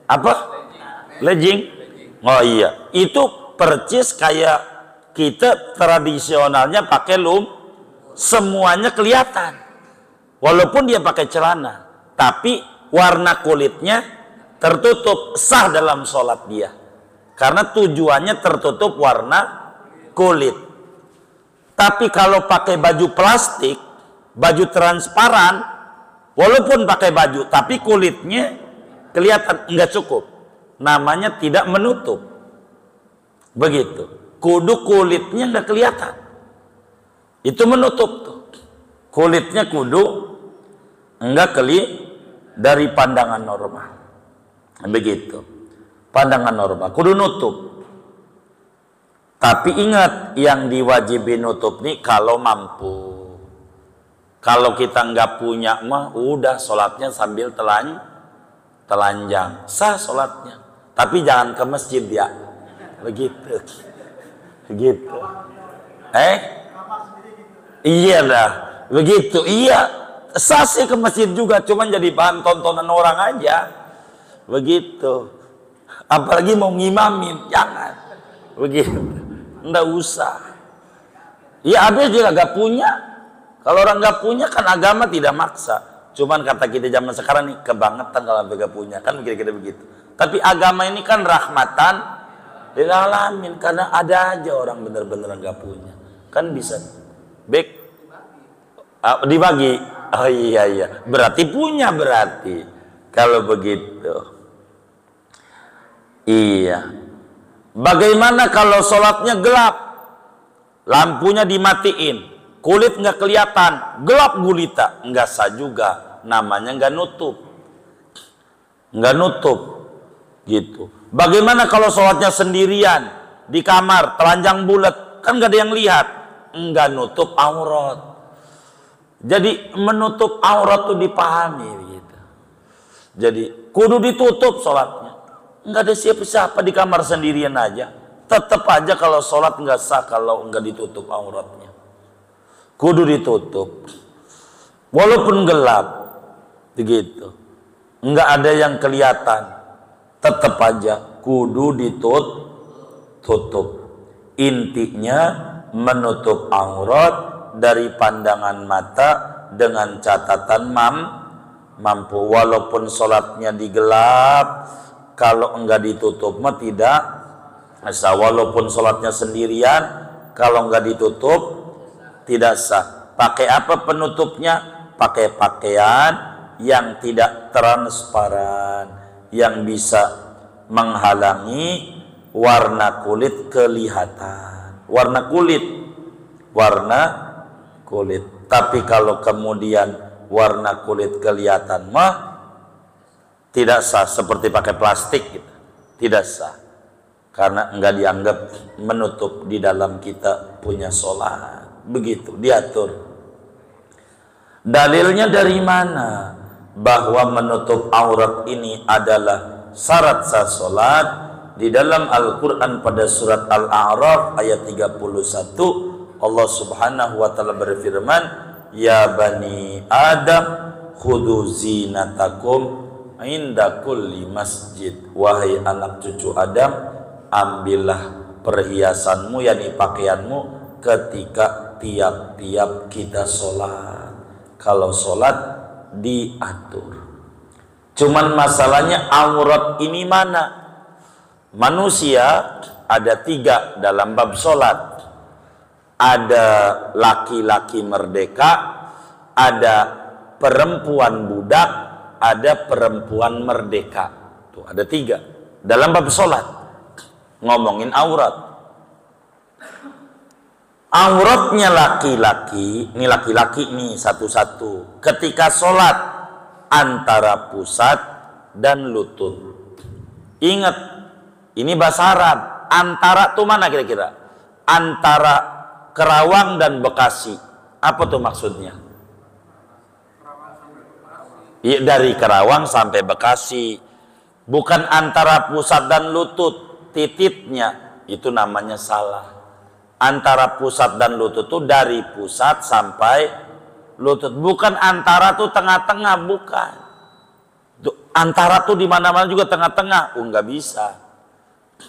Apa? Legging? Oh iya, itu percis kayak kita tradisionalnya pakai semuanya kelihatan. Walaupun dia pakai celana, tapi warna kulitnya tertutup, sah dalam sholat dia. Karena tujuannya tertutup warna kulit. Tapi kalau pakai baju plastik, baju transparan, walaupun pakai baju, tapi kulitnya kelihatan, nggak cukup. Namanya tidak menutup. Begitu. Kudu kulitnya nggak kelihatan. Itu menutup tuh. Kulitnya kudu nggak dari pandangan normal. Begitu. Pandangan normal. Kudu nutup. Tapi ingat, yang diwajibin nutup nih kalau mampu. Kalau kita nggak punya mah, udah sholatnya sambil telanjang, sah sholatnya. Tapi jangan ke masjid ya, begitu, begitu. Iya dah, begitu. Iya, sah sih ke masjid juga, cuman jadi bahan tontonan orang aja, begitu. Apalagi mau ngimamin, jangan, begitu. Nggak usah. Ya habis juga gak punya. Kalau orang gak punya kan agama tidak maksa. Cuman kata kita zaman sekarang nih kebangetan kalau gak punya, kan kira-kira begitu. Tapi agama ini kan rahmatan lil alamin, karena ada aja orang bener-bener gak punya. Kan bisa dibagi. Oh iya, berarti punya berarti. Kalau begitu. Iya. Bagaimana kalau sholatnya gelap, lampunya dimatiin, kulit nggak kelihatan, gelap gulita, nggak sah juga, namanya nggak nutup, gitu. Bagaimana kalau sholatnya sendirian di kamar, telanjang bulat, kan nggak ada yang lihat, nggak nutup aurat. Jadi menutup aurat tuh dipahami, gitu. Jadi kudu ditutup sholatnya. Nggak ada siapa-siapa di kamar sendirian aja, tetap aja kalau sholat nggak sah kalau nggak ditutup auratnya. Kudu ditutup, walaupun gelap, begitu. Nggak ada yang kelihatan, tetap aja kudu ditutup. Intinya menutup aurat dari pandangan mata dengan catatan mampu. Walaupun sholatnya digelap, kalau enggak ditutup mah tidak sah. Walaupun sholatnya sendirian, kalau enggak ditutup tidak sah. Pakai apa penutupnya? Pakai pakaian yang tidak transparan, yang bisa menghalangi warna kulit kelihatan. Warna kulit. Tapi kalau kemudian warna kulit kelihatan mah tidak sah, seperti pakai plastik gitu. Tidak sah. Karena enggak dianggap menutup di dalam kita punya sholat. Begitu diatur. Dalilnya dari mana? Bahwa menutup aurat ini adalah syarat sah sholat. Di dalam Al-Quran pada surat Al-A'raf ayat 31, Allah subhanahu wa ta'ala berfirman, Ya bani Adam khudu zinatakum inda kulli masjid. Wahai anak cucu Adam, ambillah perhiasanmu, yakni pakaianmu, ketika tiap-tiap kita sholat. Kalau sholat diatur. Cuman masalahnya aurat ini mana? Manusia ada 3 dalam bab sholat. Ada laki-laki merdeka, ada perempuan budak, ada perempuan merdeka. Tuh, ada 3 dalam bab sholat. Ngomongin aurat. Auratnya laki-laki, ini laki-laki nih satu-satu. Ketika sholat antara pusat dan lutut. Ingat, ini bahasa Arab. Antara tuh mana kira-kira? Antara Kerawang dan Bekasi. Apa tuh maksudnya? Ya, dari Kerawang sampai Bekasi. Bukan antara pusat dan lutut. Titiknya itu namanya salah. Antara pusat dan lutut itu dari pusat sampai lutut. Bukan antara tuh tengah-tengah, bukan. Antara tuh di mana-mana juga tengah-tengah. Oh, nggak bisa.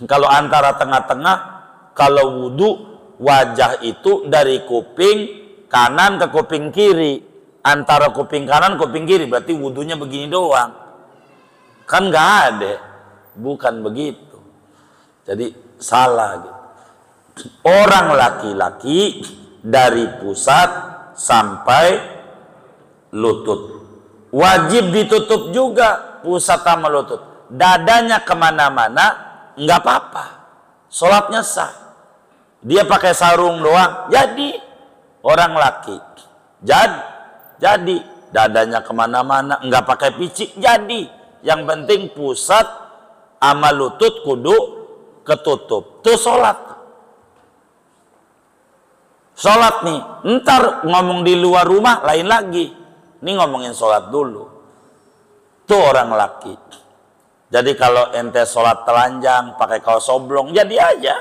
Kalau antara tengah-tengah, kalau wudu wajah itu dari kuping kanan ke kuping kiri, antara kuping kanan kuping kiri, berarti wudunya begini doang. Kan nggak ada, bukan begitu. Jadi salah gitu. Orang laki-laki dari pusat sampai lutut wajib ditutup juga, pusat sama lutut. Dadanya kemana-mana nggak apa-apa, sholatnya sah. Dia pakai sarung doang, jadi orang laki. Jadi dadanya kemana-mana, nggak pakai picik, jadi. Yang penting pusat sama lutut kudu ketutup. Tuh sholat. Sholat nih, ntar ngomong di luar rumah lain lagi. Ini ngomongin sholat dulu. Tuh orang laki. Jadi kalau ente sholat telanjang, pakai kaos oblong, jadi aja.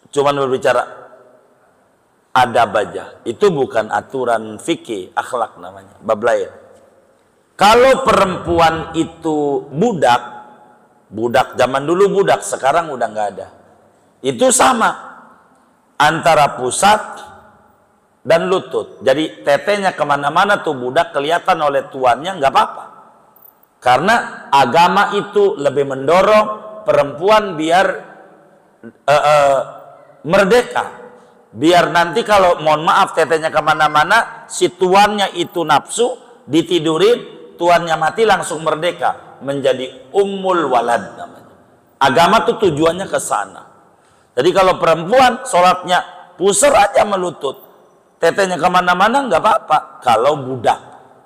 Cuman berbicara adab aja. Itu bukan aturan fikih, akhlak namanya, bab lain. Kalau perempuan itu budak zaman dulu budak, sekarang udah nggak ada. Itu sama antara pusat dan lutut. Jadi tetenya kemana-mana tuh budak kelihatan oleh tuannya, nggak apa-apa. Karena agama itu lebih mendorong perempuan biar merdeka, biar nanti kalau mohon maaf tetenya kemana-mana, si tuannya itu nafsu, ditidurin, tuannya mati langsung merdeka, menjadi ummul walad namanya. Agama tuh tujuannya ke sana. Jadi kalau perempuan sholatnya pusar aja melutut, tetenya kemana-mana nggak apa-apa. Kalau budak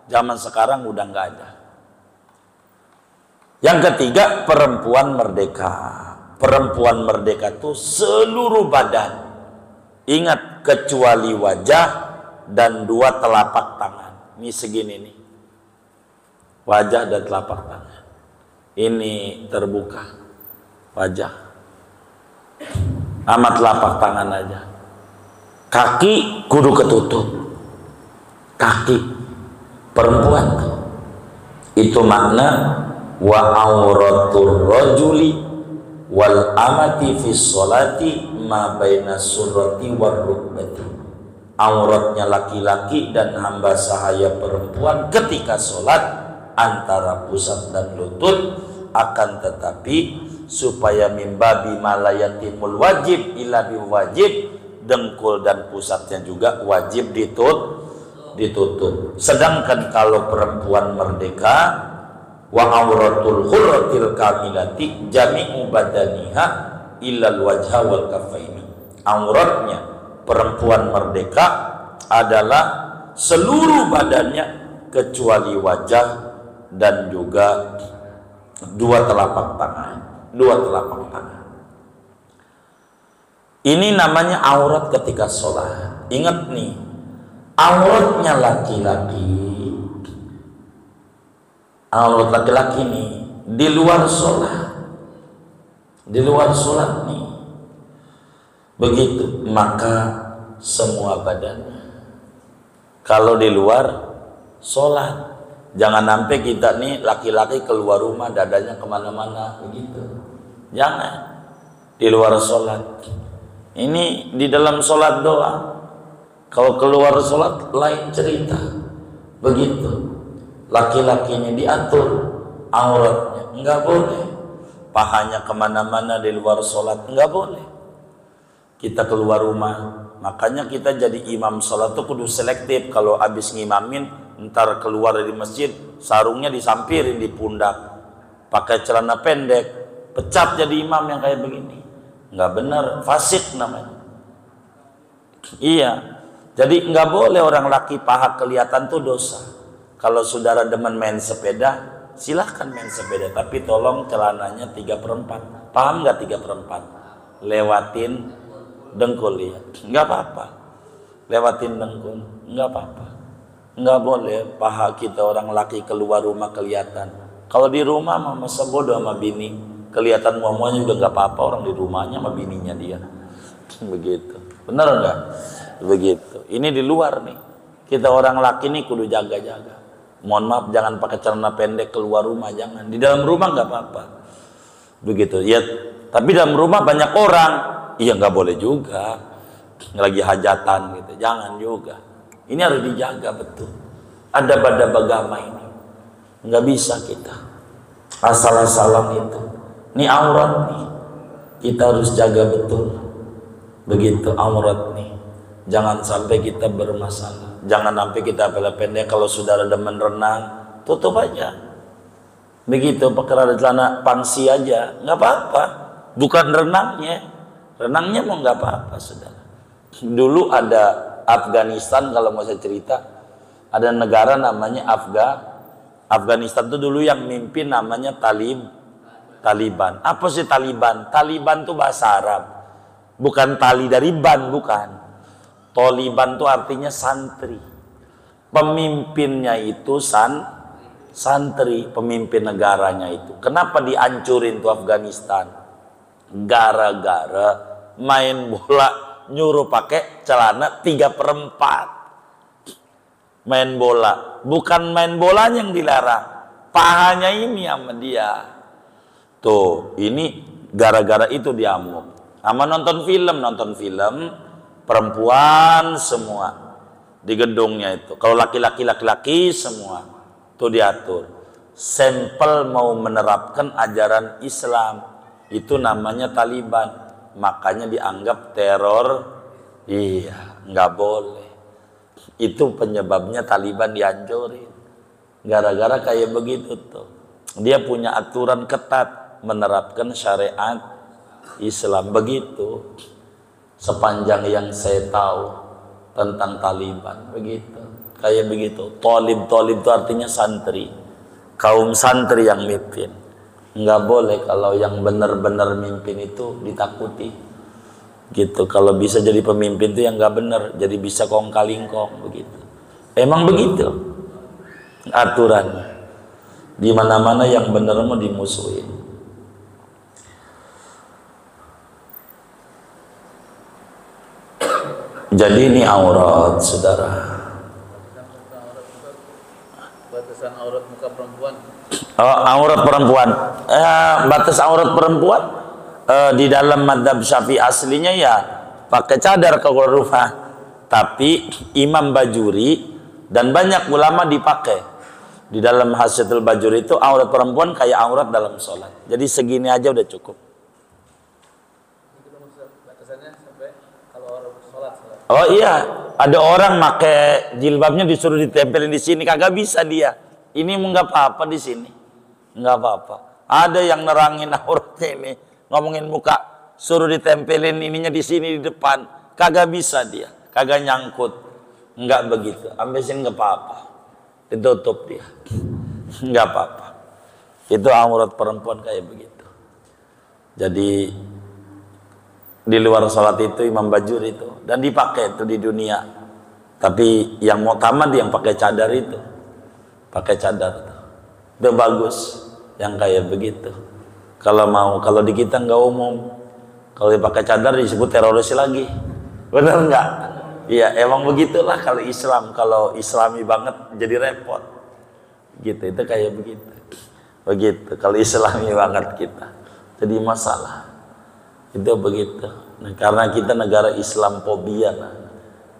zaman sekarang udah nggak ada. Yang ketiga, perempuan merdeka. Perempuan merdeka itu seluruh badan. Ingat, kecuali wajah dan 2 telapak tangan. Ini segini nih. Wajah dan telapak tangan. Ini terbuka. Wajah. Sama telapak tangan aja. Kaki kudu ketutup. Kaki. Perempuan. Itu makna wa auratur rajuli wal amati fi sholati ma baina surrati war rukbati. Auratnya laki-laki dan hamba sahaya perempuan ketika sholat antara pusat dan lutut. Akan tetapi supaya mimbabi malayatimul wajib ila biwajib, dengkul dan pusatnya juga wajib ditutup. Sedangkan kalau perempuan merdeka, wa auratul hurratil kamilati jami'u badaniha illal wajha wal kaffaini. Auratnya perempuan merdeka adalah seluruh badannya kecuali wajah dan juga dua telapak tangan. Dua telapak tangan. Ini namanya aurat ketika sholat. Ingat nih, auratnya laki-laki, aurat laki-laki nih di luar sholat, di luar sholat nih, begitu maka semua badannya. Kalau di luar sholat, jangan sampai kita nih laki-laki keluar rumah dadanya kemana-mana begitu, jangan. Di luar sholat, ini di dalam sholat doang. Kalau keluar sholat lain cerita. Begitu. Laki-lakinya diatur auratnya, enggak boleh. Pahanya kemana-mana di luar sholat, enggak boleh. Kita keluar rumah, makanya kita jadi imam sholat tuh kudu selektif. Kalau habis ngimamin, ntar keluar dari masjid, sarungnya disampirin di pundak, pakai celana pendek, pecat jadi imam yang kayak begini. Enggak benar, fasik namanya. Iya. Jadi nggak boleh orang laki paha kelihatan tuh dosa. Kalau saudara demen main sepeda, silahkan main sepeda, tapi tolong celananya 3/4. Paham nggak 3/4? Lewatin dengkul ya, nggak apa-apa. Lewatin dengkul, nggak apa-apa. Nggak boleh paha kita orang laki keluar rumah kelihatan. Kalau di rumah mah masa bodoh sama bini, kelihatan muamuanya juga nggak apa-apa, orang di rumahnya sama bininya dia. Begitu, bener nggak? Begitu. Ini di luar nih. Kita orang laki nih kudu jaga-jaga. Mohon maaf, jangan pakai celana pendek keluar rumah, jangan. Di dalam rumah nggak apa-apa. Begitu. Ya, tapi dalam rumah banyak orang, iya nggak boleh juga. Lagi hajatan gitu, jangan juga. Ini harus dijaga betul. Ada pada agama ini, nggak bisa kita asal-asalan itu. Ini aurat nih, kita harus jaga betul. Begitu aurat nih. Jangan sampai kita bermasalah. Jangan sampai kita pendek. Kalau saudara demen renang, tutup aja. Begitu, pakai celana pangsi aja, nggak apa-apa. Bukan renangnya, renangnya mau nggak apa-apa, saudara. Dulu ada Afghanistan, kalau mau saya cerita, ada negara namanya Afghanistan itu dulu yang mimpin namanya Taliban. Apa sih Taliban? Taliban itu bahasa Arab, bukan tali dari ban, bukan. Taliban itu artinya santri. Pemimpinnya itu santri, pemimpin negaranya itu. Kenapa dihancurin tuh Afghanistan? Gara-gara main bola nyuruh pakai celana 3/4. Main bola, bukan main bolanya yang dilarang, pahanya ini sama dia. Tuh, ini gara-gara itu diamuk. Sama nonton film perempuan semua di gedungnya itu. Kalau laki-laki semua tuh diatur. Sampel mau menerapkan ajaran Islam, itu namanya Taliban. Makanya dianggap teror. Iya, nggak boleh. Itu penyebabnya Taliban dihancurin. Gara-gara kayak begitu tuh. Dia punya aturan ketat menerapkan syariat Islam begitu. Sepanjang yang saya tahu tentang Taliban begitu, kayak begitu. Tolib itu artinya santri, kaum santri yang mimpin. Nggak boleh kalau yang benar-benar mimpin itu ditakuti gitu. Kalau bisa jadi pemimpin itu yang nggak benar, jadi bisa kong kalingkong begitu. Emang begitu aturannya. Di mana-mana yang benar mau dimusuhin. Jadi ini aurat, saudara. Batasan aurat muka perempuan. Oh, aurat perempuan. Batas aurat perempuan di dalam madzhab Syafi'i aslinya ya pakai cadar ke rumah. Tapi Imam Bajuri dan banyak ulama dipakai. Di dalam Hasyatul Bajuri itu aurat perempuan kayak aurat dalam sholat. Jadi segini aja udah cukup. Batasannya sampai kalau orang sholat. Oh iya, ada orang pakai jilbabnya disuruh ditempelin di sini, kagak bisa dia. Ini nggak apa-apa di sini, nggak apa-apa. Ada yang nerangin auratnya ini, ngomongin muka suruh ditempelin ininya di sini di depan, kagak bisa dia, kagak nyangkut, enggak begitu. Sampai sini enggak apa-apa, ditutup dia, enggak apa-apa. Itu aurat perempuan kayak begitu. Jadi di luar sholat itu imam bajur itu, dan dipakai itu di dunia. Tapi yang mau tamat yang pakai cadar itu, pakai cadar itu bagus, yang kayak begitu. Kalau di kita nggak umum, kalau dipakai cadar disebut teroris lagi, benar nggak? Iya, emang begitulah kalau Islam, kalau Islami banget jadi repot, gitu. Itu kayak begitu, begitu. Kalau Islami banget kita, jadi masalah. Itu begitu. Nah, karena kita negara Islam fobia, nah.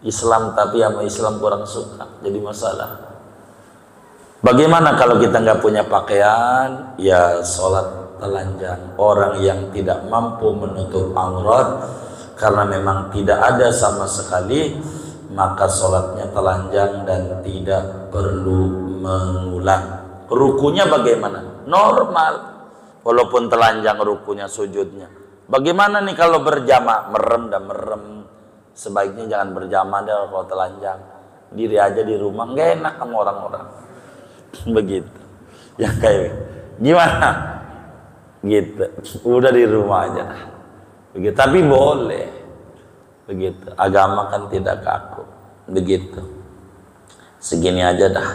Islam tapi sama Islam kurang suka, jadi masalah. Bagaimana kalau kita nggak punya pakaian? Ya sholat telanjang. Orang yang tidak mampu menutup aurat karena memang tidak ada sama sekali, maka sholatnya telanjang dan tidak perlu mengulang. Rukunya bagaimana? Normal, walaupun telanjang rukunya, sujudnya. Bagaimana nih kalau berjamaah? Merem dan merem. Sebaiknya jangan berjamaah deh kalau telanjang. Diri aja di rumah, nggak enak sama orang-orang. Begitu. Ya kayak gimana? Gitu. Udah di rumah aja. Begitu. Tapi boleh. Begitu. Agama kan tidak kaku. Begitu. Segini aja dah.